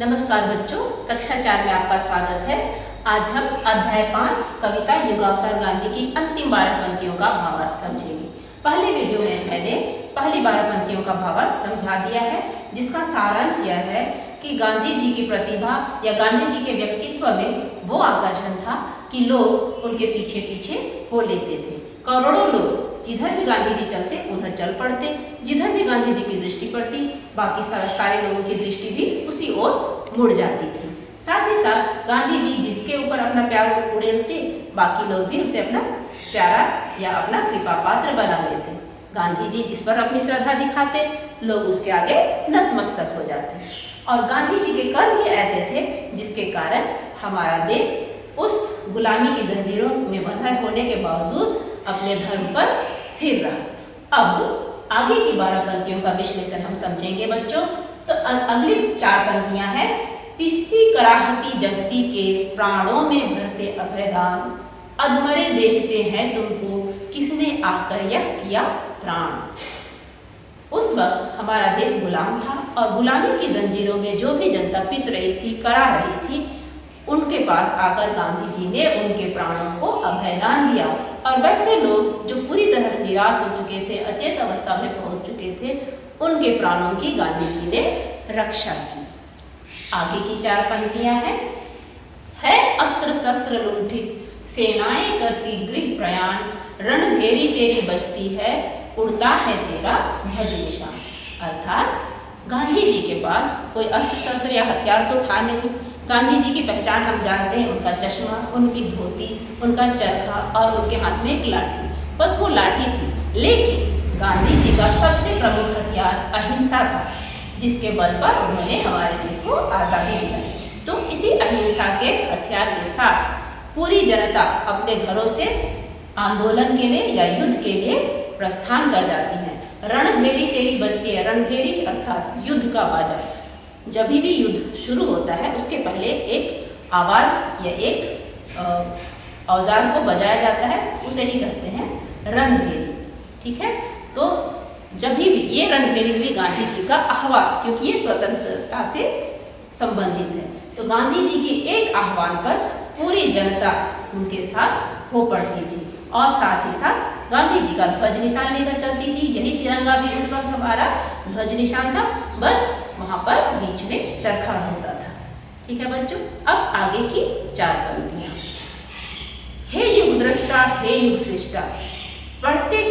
नमस्कार बच्चों, कक्षा 4 में आपका स्वागत है। आज हम अध्याय 5 कविता युगावतार गांधी की अंतिम 12 पंक्तियों का भावार्थ समझेंगे। पहले वीडियो में मैंने पहली 12 पंक्तियों का भावार्थ समझा दिया है, जिसका सारांश यह है कि गांधी जी की प्रतिभा या गांधी जी के व्यक्तित्व में वो आकर्षण था कि लोग उनके पीछे पीछे हो लेते थे। करोड़ों लोग जिधर भी गांधी जी चलते उधर चल पड़ते, जिधर भी गांधी जी की दृष्टि पड़ती बाकी सारे लोगों की दृष्टि भी उसी ओर मुड़ जाती थी। साथ ही साथ गांधी जी जिसके ऊपर अपना प्यार उड़ेलते, बाकी लोग भी उसे अपना प्यारा या अपना कृपा पात्र बना लेते। गांधी जी जिस पर अपनी श्रद्धा दिखाते, लोग उसके आगे नतमस्तक हो जाते। और गांधी जी के कर्म ही ऐसे थे जिसके कारण हमारा देश उस गुलामी की जंजीरों में बंधा होने के बावजूद अपने धर्म पर स्थिर रहा। अब आगे की 12 पंक्तियों का विश्लेषण हम समझेंगे बच्चों। तो अगली 4 पंक्तियां हैं। पिसती कराहती जगती के प्राणों में भरते अभयदान, अधमरे देखते हैं तुमको किसने आकर यह किया प्राण। उस वक्त हमारा देश गुलाम था और गुलामी की जंजीरों में जो भी जनता पिस रही थी, करा रही थी, उनके पास आकर गांधी जी ने उनके प्राणों को अभयदान दिया। और वैसे लोग जो पूरी तरह निराश हो चुके थे, अचेत अवस्था में पहुंच चुके थे, उनके प्राणों की गांधी जी ने रक्षा की। आगे की 4 पंक्तियां हैं। है अस्त्र शस्त्र लुंठित सेनाएं करती गृह प्रयाण, रणभेरी तेरी बजती है उड़ता है तेरा ध्वज निशान। अर्थात गांधी जी के पास कोई अस्त्र शस्त्र या हथियार तो था नहीं। गांधी जी की पहचान हम जानते हैं, उनका चश्मा, उनकी धोती, उनका चरखा और उनके हाथ में एक लाठी। बस वो लाठी थी। लेकिन गांधी जी का सबसे प्रमुख हथियार अहिंसा था, जिसके बल पर उन्होंने हमारे देश को आज़ादी दिलाई। तो इसी अहिंसा के हथियार के साथ पूरी जनता अपने घरों से आंदोलन के लिए या युद्ध के लिए प्रस्थान कर जाती है। रणभेरी तेरी बजती है। रणभेरी अर्थात युद्ध का बाजा। जब भी युद्ध शुरू होता है उसके पहले एक आवाज या एक औजार को बजाया जाता है, उसे ही कहते हैं रणभेरी। ठीक है, तो जब भी ये रणभेरी हुई गांधी जी का आह्वान, क्योंकि ये स्वतंत्रता से संबंधित है, तो गांधी जी के एक आह्वान पर पूरी जनता उनके साथ हो पड़ती थी। और साथ ही साथ गांधी जी का ध्वज निशान लेकर चलती थी। यही तिरंगा भी उस वक्त हमारा ध्वज निशान था, बस वहां पर बीच में चरखा होता था। ठीक है बच्चों, अब आगे की 4 पंक्तियां। हे युग दृष्टा, हे युग सृष्टा, पढ़ते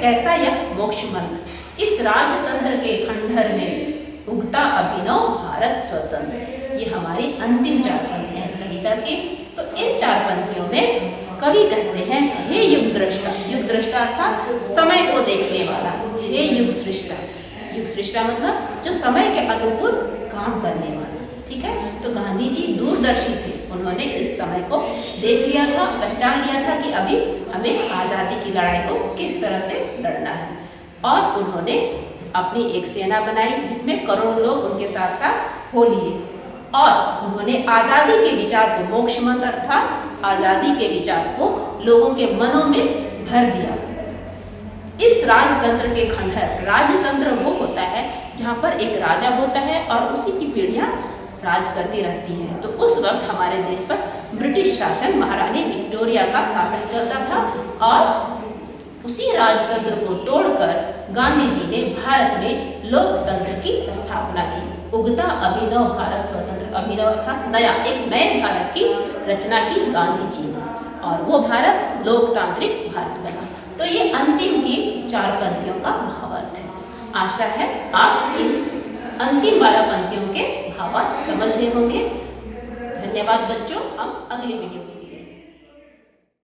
कैसा यह मोक्ष मंत्र, इस राजतंत्र के खंडहर में उगता अभिनव भारत स्वतंत्र। ये हमारी अंतिम 4 पंक्तियां इस कविता की। तो इन 4 पंक्तियों में कवि कहते हैं, हे युग दृष्टा। युग दृष्टा अर्थात समय को देखने वाला। हे युग सृष्टा, युग सृष्टा मतलब जो समय के अनुकूल काम करने वाला। ठीक है, तो गांधी जी दूरदर्शी थे। उन्होंने इस समय को देख लिया था, पहचान लिया था कि अभी हमें आज़ादी की लड़ाई को किस तरह से लड़ना है। और उन्होंने अपनी एक सेना बनाई जिसमें करोड़ों लोग उनके साथ साथ हो लिए। और उन्होंने आज़ादी के विचार को, मोक्ष मंत्र अर्थात आज़ादी के विचार को लोगों के मनों में भर दिया। इस राजतंत्र के खंडहर, राजतंत्र वो होता है जहाँ पर एक राजा होता है और उसी की पीढ़ियाँ राज करती रहती हैं। तो उस वक्त हमारे देश पर ब्रिटिश शासन, महारानी विक्टोरिया का शासन चलता था। और उसी राजतंत्र को तोड़कर गांधी जी ने भारत में लोकतंत्र की स्थापना की। उगता अभिनव भारत स्वतंत्र, अभिनव अर्थात नया, एक नए भारत की रचना की गांधी जी ने, और वो भारत लोकतांत्रिक भारत बना। तो ये अंतिम की 4 पंक्तियों का भावार्थ है। आशा है आप इन अंतिम 12 पंक्तियों के भावार्थ समझ रहे होंगे। धन्यवाद बच्चों, हम अगले वीडियो में